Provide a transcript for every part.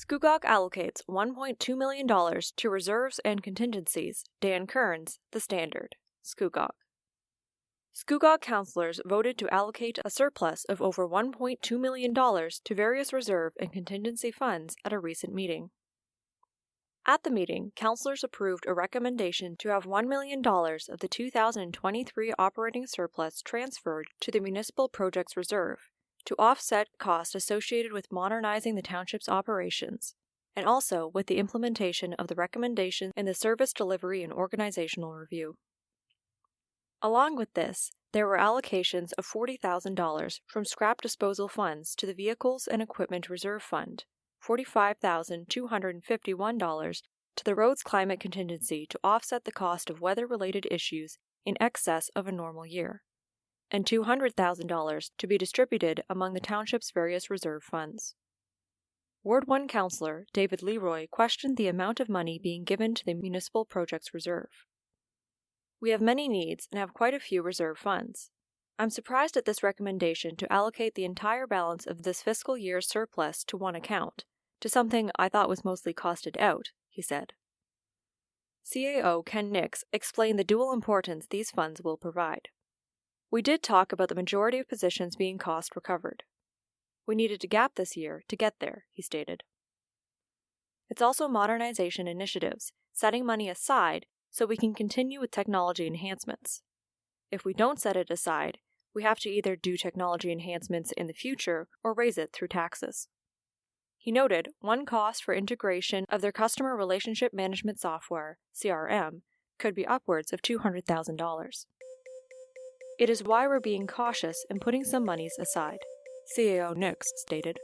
Scugog allocates $1.2 million to reserves and contingencies. Dan Kearns, The Standard. Scugog. Scugog councillors voted to allocate a surplus of over $1.2 million to various reserve and contingency funds at a recent meeting. At the meeting, councillors approved a recommendation to have $1 million of the 2023 operating surplus transferred to the Municipal Projects Reserve to offset costs associated with modernizing the township's operations, and also with the implementation of the recommendations in the Service Delivery and Organizational Review. Along with this, there were allocations of $40,000 from scrap disposal funds to the Vehicles and Equipment Reserve Fund, $45,251 to the Roads Climate Contingency to offset the cost of weather-related issues in excess of a normal year, and $200,000 to be distributed among the township's various reserve funds. Ward 1 Councillor David Leroy questioned the amount of money being given to the Municipal Projects Reserve. We have many needs and have quite a few reserve funds. I'm surprised at this recommendation to allocate the entire balance of this fiscal year's surplus to one account, to something I thought was mostly costed out, he said. CAO Ken Nix explained the dual importance these funds will provide. We did talk about the majority of positions being cost recovered. We needed a gap this year to get there, he stated. It's also modernization initiatives, setting money aside so we can continue with technology enhancements. If we don't set it aside, we have to either do technology enhancements in the future or raise it through taxes. He noted one cost for integration of their customer relationship management software, CRM, could be upwards of $200,000. It is why we're being cautious in putting some monies aside, CAO Nix stated.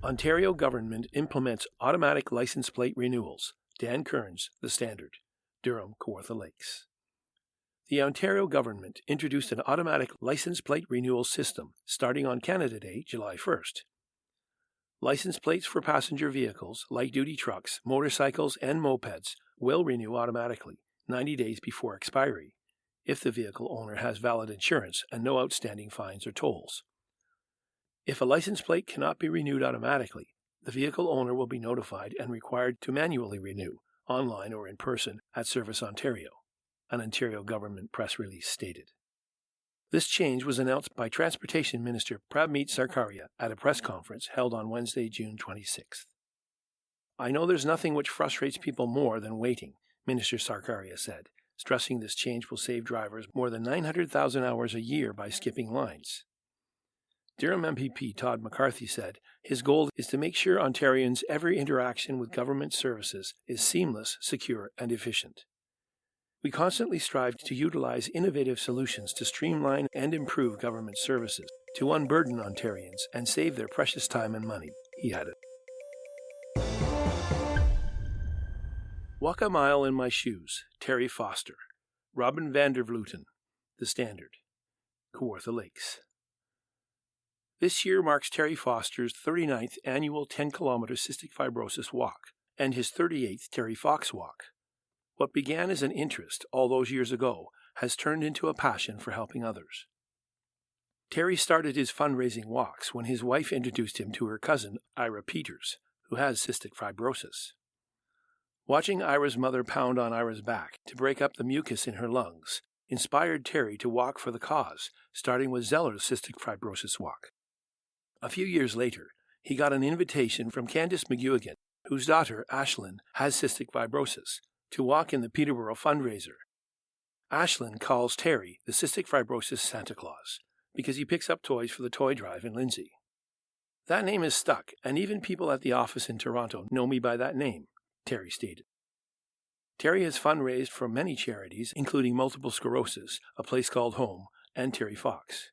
Ontario government implements automatic license plate renewals. Dan Kearns, The Standard. Durham, Kawartha Lakes. The Ontario government introduced an automatic license plate renewal system starting on Canada Day, July 1st. License plates for passenger vehicles, light-duty trucks, motorcycles, and mopeds will renew automatically 90 days before expiry, if the vehicle owner has valid insurance and no outstanding fines or tolls. If a license plate cannot be renewed automatically, the vehicle owner will be notified and required to manually renew, online or in person, at Service Ontario, an Ontario government press release stated. This change was announced by Transportation Minister Pravmeet Sarkaria at a press conference held on Wednesday, June 26th. I know there's nothing which frustrates people more than waiting, Minister Sarkaria said, stressing this change will save drivers more than 900,000 hours a year by skipping lines. Durham MPP Todd McCarthy said his goal is to make sure Ontarians' every interaction with government services is seamless, secure, and efficient. We constantly strive to utilize innovative solutions to streamline and improve government services, to unburden Ontarians and save their precious time and money, he added. Walk a Mile in My Shoes, Terry Foster. Robin Vandervluten, The Standard. Kawartha Lakes. This year marks Terry Foster's 39th annual 10-kilometer cystic fibrosis walk and his 38th Terry Fox walk. What began as an interest all those years ago has turned into a passion for helping others. Terry started his fundraising walks when his wife introduced him to her cousin, Ira Peters, who has cystic fibrosis. Watching Ira's mother pound on Ira's back to break up the mucus in her lungs inspired Terry to walk for the cause, starting with Zeller's cystic fibrosis walk. A few years later, he got an invitation from Candice McGuigan, whose daughter, Ashlyn, has cystic fibrosis, to walk in the Peterborough fundraiser. Ashlyn calls Terry the cystic fibrosis Santa Claus because he picks up toys for the toy drive in Lindsay. That name is stuck, and even people at the office in Toronto know me by that name, Terry stated. Terry has fundraised for many charities, including multiple sclerosis, A Place Called Home, and Terry Fox.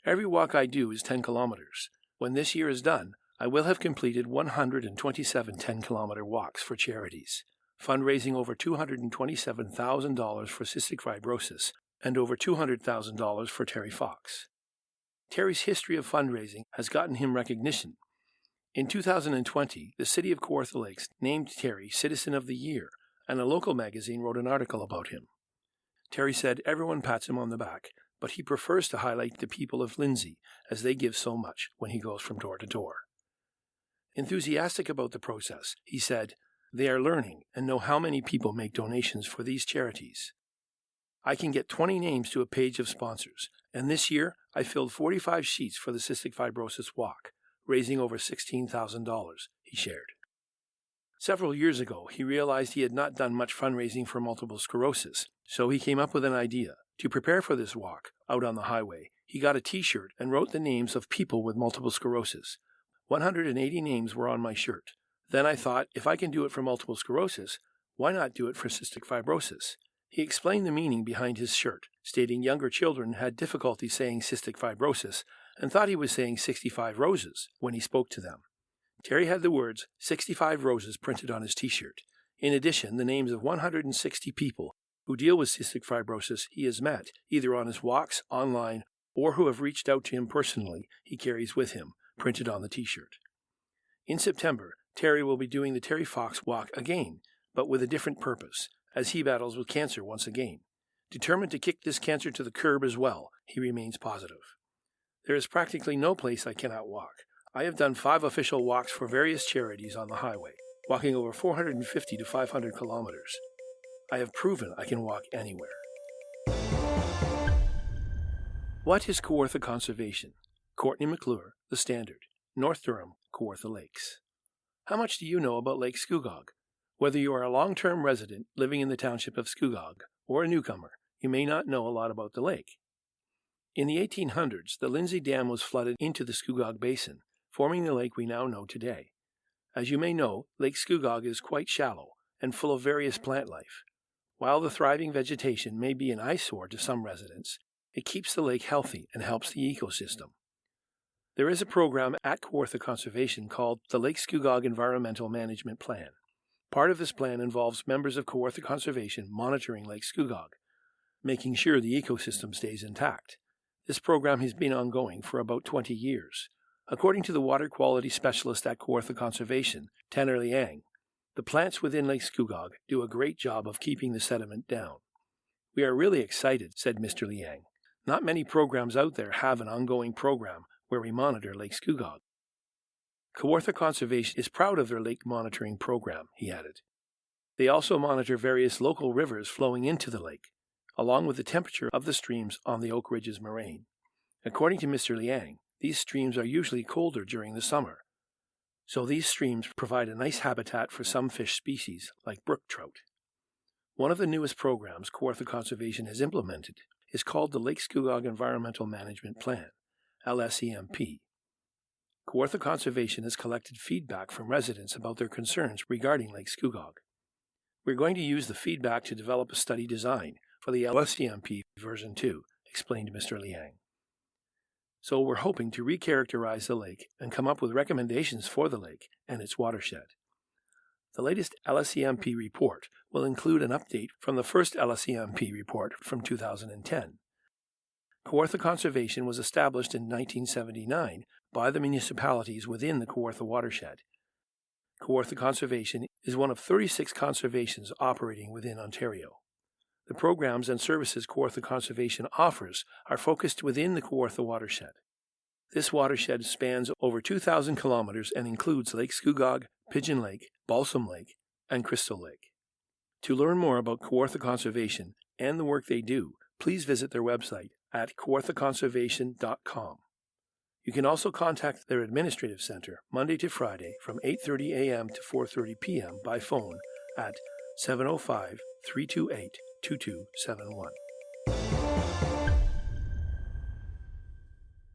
Every walk I do is 10 kilometers. When this year is done, I will have completed 127 10-kilometer walks for charities, fundraising over $227,000 for cystic fibrosis and over $200,000 for Terry Fox. Terry's history of fundraising has gotten him recognition. In 2020, the City of Kawartha Lakes named Terry Citizen of the Year, and a local magazine wrote an article about him. Terry said everyone pats him on the back, but he prefers to highlight the people of Lindsay as they give so much when he goes from door to door. Enthusiastic about the process, he said, "They are learning and know how many people make donations for these charities. I can get 20 names to a page of sponsors, and this year I filled 45 sheets for the Cystic Fibrosis Walk, raising over $16,000, he shared. Several years ago, he realized he had not done much fundraising for multiple sclerosis, so he came up with an idea. To prepare for this walk out on the highway, he got a T-shirt and wrote the names of people with multiple sclerosis. 180 names were on my shirt. Then I thought, if I can do it for multiple sclerosis, why not do it for cystic fibrosis? He explained the meaning behind his shirt, stating younger children had difficulty saying cystic fibrosis and thought he was saying 65 roses when he spoke to them. Terry had the words 65 roses printed on his T-shirt. In addition, the names of 160 people who deal with cystic fibrosis he has met, either on his walks, online, or who have reached out to him personally, he carries with him, printed on the T-shirt. In September, Terry will be doing the Terry Fox Walk again, but with a different purpose, as he battles with cancer once again. Determined to kick this cancer to the curb as well, he remains positive. There is practically no place I cannot walk. I have done 5 official walks for various charities on the highway, walking over 450 to 500 kilometers. I have proven I can walk anywhere. What is Kawartha Conservation? Courtney McClure, The Standard, North Durham, Kawartha Lakes. How much do you know about Lake Scugog? Whether you are a long-term resident living in the township of Scugog or a newcomer, you may not know a lot about the lake. In the 1800s, the Lindsay Dam was flooded into the Scugog Basin, forming the lake we now know today. As you may know, Lake Scugog is quite shallow and full of various plant life. While the thriving vegetation may be an eyesore to some residents, it keeps the lake healthy and helps the ecosystem. There is a program at Kawartha Conservation called the Lake Scugog Environmental Management Plan. Part of this plan involves members of Kawartha Conservation monitoring Lake Scugog, making sure the ecosystem stays intact. This program has been ongoing for about 20 years. According to the water quality specialist at Kawartha Conservation, Tanner Liang, the plants within Lake Scugog do a great job of keeping the sediment down. "We are really excited," said Mr. Liang. "Not many programs out there have an ongoing program where we monitor Lake Scugog." Kawartha Conservation is proud of their lake monitoring program, he added. They also monitor various local rivers flowing into the lake, along with the temperature of the streams on the Oak Ridges moraine. According to Mr. Liang, these streams are usually colder during the summer, so these streams provide a nice habitat for some fish species, like brook trout. One of the newest programs Kawartha Conservation has implemented is called the Lake Scugog Environmental Management Plan, LSEMP. Kawartha Conservation has collected feedback from residents about their concerns regarding Lake Scugog. We're going to use the feedback to develop a study design for the LSEMP version 2, explained Mr. Liang. So we're hoping to recharacterize the lake and come up with recommendations for the lake and its watershed. The latest LSEMP report will include an update from the first LSEMP report from 2010. Kawartha Conservation was established in 1979 by the municipalities within the Kawartha watershed. Kawartha Conservation is one of 36 conservations operating within Ontario. The programs and services Kawartha Conservation offers are focused within the Kawartha watershed. This watershed spans over 2,000 kilometers and includes Lake Scugog, Pigeon Lake, Balsam Lake, and Crystal Lake. To learn more about Kawartha Conservation and the work they do, please visit their website at kawarthaconservation.com. You can also contact their administrative center Monday to Friday from 8:30 a.m. to 4:30 p.m. by phone at 705-328-2271.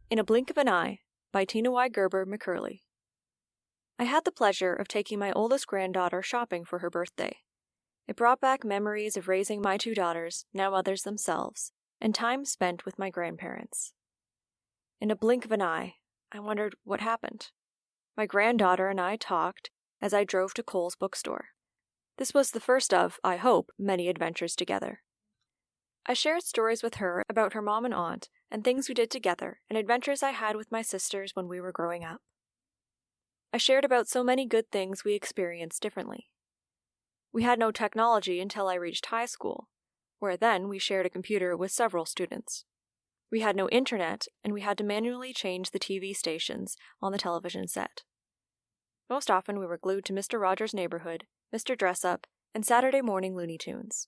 In a Blink of an Eye by Tina Y. Gerber-McCurley. I had the pleasure of taking my oldest granddaughter shopping for her birthday. It brought back memories of raising my 2 daughters, now mothers themselves, and time spent with my grandparents. In a blink of an eye, I wondered what happened. My granddaughter and I talked as I drove to Cole's bookstore. This was the first of, I hope, many adventures together. I shared stories with her about her mom and aunt, and things we did together, and adventures I had with my sisters when we were growing up. I shared about so many good things we experienced differently. We had no technology until I reached high school, where then we shared a computer with several students. We had no internet, and we had to manually change the TV stations on the television set. Most often we were glued to Mr. Rogers' Neighborhood, Mr. Dress-Up, and Saturday morning Looney Tunes.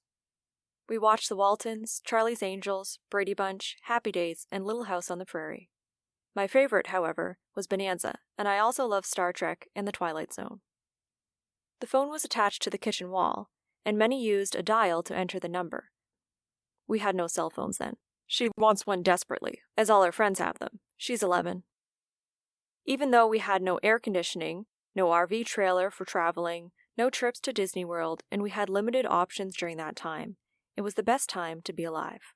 We watched The Waltons, Charlie's Angels, Brady Bunch, Happy Days, and Little House on the Prairie. My favorite, however, was Bonanza, and I also loved Star Trek and The Twilight Zone. The phone was attached to the kitchen wall, and many used a dial to enter the number. We had no cell phones then. She wants one desperately, as all her friends have them. She's 11. Even though we had no air conditioning, no RV trailer for traveling, no trips to Disney World, and we had limited options during that time, it was the best time to be alive.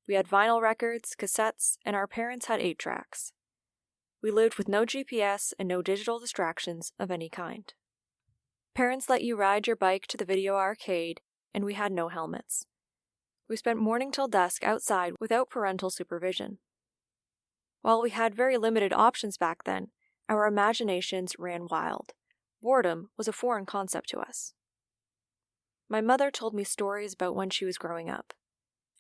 We had vinyl records, cassettes, and our parents had 8-tracks. We lived with no GPS and no digital distractions of any kind. Parents let you ride your bike to the video arcade, and we had no helmets. We spent morning till dusk outside without parental supervision. While we had very limited options back then, our imaginations ran wild. Boredom was a foreign concept to us. My mother told me stories about when she was growing up,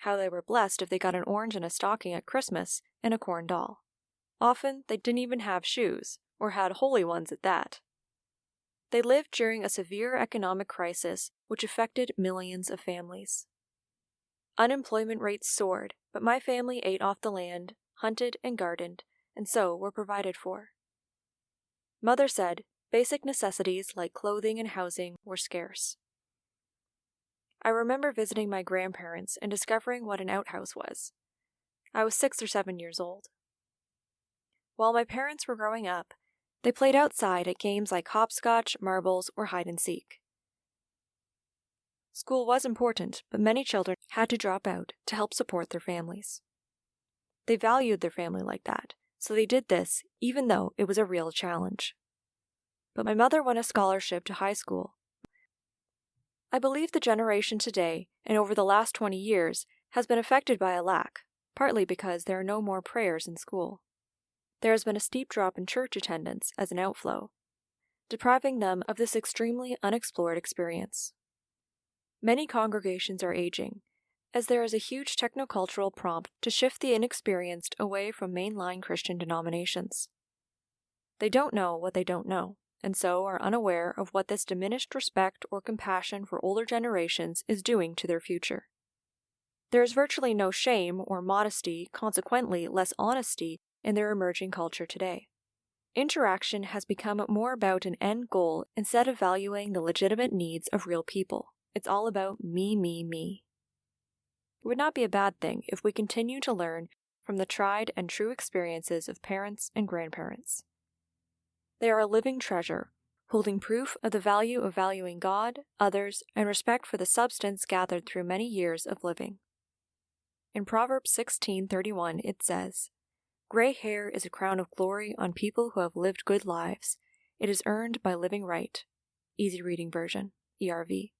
how they were blessed if they got an orange in a stocking at Christmas and a corn doll. Often, they didn't even have shoes, or had holy ones at that. They lived during a severe economic crisis which affected millions of families. Unemployment rates soared, but my family ate off the land, hunted and gardened, and so were provided for. Mother said basic necessities like clothing and housing were scarce. I remember visiting my grandparents and discovering what an outhouse was. I was 6 or 7 years old. While my parents were growing up, they played outside at games like hopscotch, marbles, or hide-and-seek. School was important, but many children had to drop out to help support their families. They valued their family like that, so they did this even though it was a real challenge. But my mother won a scholarship to high school. I believe the generation today, and over the last 20 years, has been affected by a lack, partly because there are no more prayers in school. There has been a steep drop in church attendance as an outflow, depriving them of this extremely unexplored experience. Many congregations are aging, as there is a huge technocultural prompt to shift the inexperienced away from mainline Christian denominations. They don't know what they don't know, and so are unaware of what this diminished respect or compassion for older generations is doing to their future. There is virtually no shame or modesty, consequently less honesty, in their emerging culture today. Interaction has become more about an end goal instead of valuing the legitimate needs of real people. It's all about me, me, me. It would not be a bad thing if we continue to learn from the tried and true experiences of parents and grandparents. They are a living treasure, holding proof of the value of valuing God, others, and respect for the substance gathered through many years of living. In Proverbs 16:31 it says, "Gray hair is a crown of glory on people who have lived good lives. It is earned by living right." Easy Reading Version, ERV.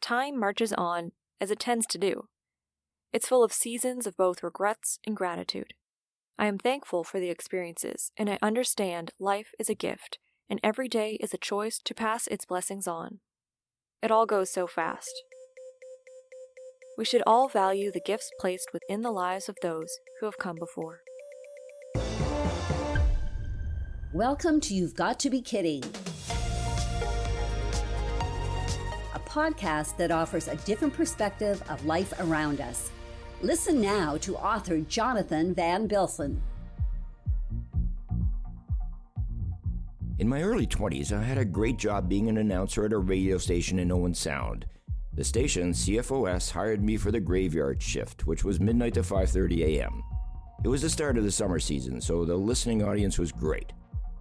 Time marches on, as it tends to do. It's full of seasons of both regrets and gratitude. I am thankful for the experiences, and I understand life is a gift, and every day is a choice to pass its blessings on. It all goes so fast. We should all value the gifts placed within the lives of those who have come before. Welcome to You've Got to Be Kidding, a podcast that offers a different perspective of life around us. Listen now to author Jonathan van Bilsen. In my early 20s, I had a great job being an announcer at a radio station in Owen Sound. The station, CFOS, hired me for the graveyard shift, which was midnight to 5:30 a.m. It was the start of the summer season, so the listening audience was great.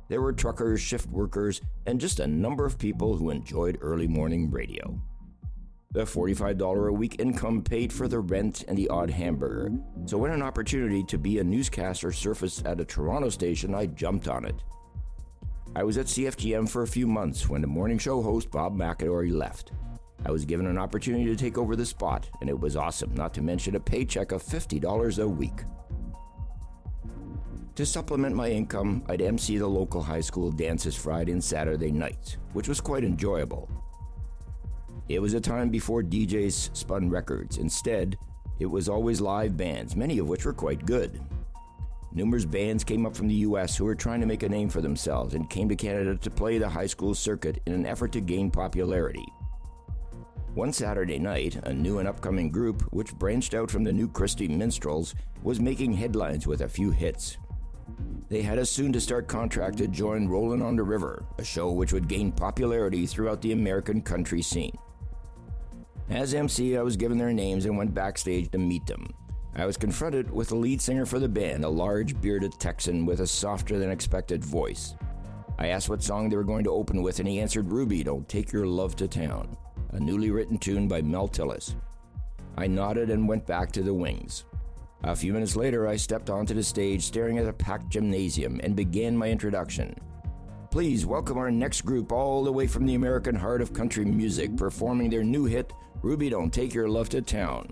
There were truckers, shift workers, and just a number of people who enjoyed early morning radio. The $45 a week income paid for the rent and the odd hamburger, so when an opportunity to be a newscaster surfaced at a Toronto station, I jumped on it. I was at CFGM for a few months when the morning show host Bob McAdory left. I was given an opportunity to take over the spot, and it was awesome, not to mention a paycheck of $50 a week. To supplement my income, I'd MC the local high school dances Friday and Saturday nights, which was quite enjoyable. It was a time before DJs spun records. Instead, It was always live bands, many of which were quite good. Numerous bands came up from the U.S. who were trying to make a name for themselves and came to Canada to play the high school circuit in an effort to gain popularity. One Saturday night, a new and upcoming group, which branched out from the New Christie Minstrels, was making headlines with a few hits. They had us soon to start contract to join Rollin' on the River, a show which would gain popularity throughout the American country scene. As MC, I was given their names and went backstage to meet them. I was confronted with the lead singer for the band, a large, bearded Texan with a softer-than-expected voice. I asked what song they were going to open with, and he answered, "Ruby, Don't Take Your Love to Town," a newly written tune by Mel Tillis. I nodded and went back to the wings. A few minutes later, I stepped onto the stage staring at a packed gymnasium and began my introduction. Please welcome our next group all the way from the American heart of country music, performing their new hit, "Ruby, Don't Take Your Love to Town."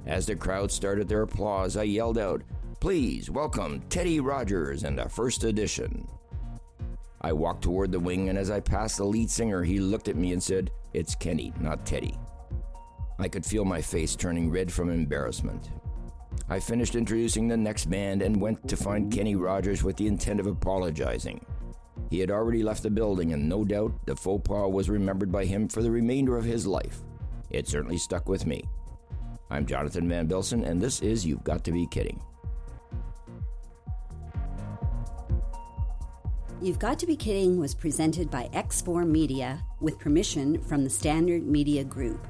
As the crowd started their applause, I yelled out, "Please welcome Teddy Rogers and the First Edition." I walked toward the wing, and as I passed the lead singer, he looked at me and said, "It's Kenny, not Teddy." I could feel my face turning red from embarrassment. I finished introducing the next band and went to find Kenny Rogers with the intent of apologizing. He had already left the building, and no doubt the faux pas was remembered by him for the remainder of his life. It certainly stuck with me. I'm Jonathan van Bilsen, and this is You've Got to Be Kidding. You've Got to Be Kidding was presented by X4 Media with permission from the Standard Media Group.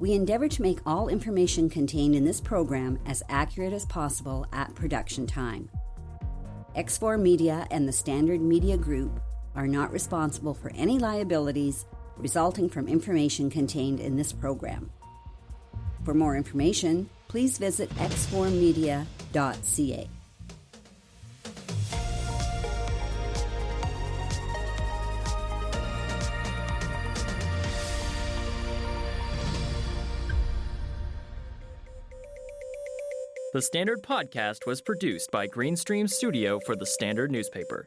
We endeavor to make all information contained in this program as accurate as possible at production time. X4 Media and the Standard Media Group are not responsible for any liabilities resulting from information contained in this program. For more information, please visit x4media.ca. The Standard Podcast was produced by Greenstream Studio for the Standard newspaper.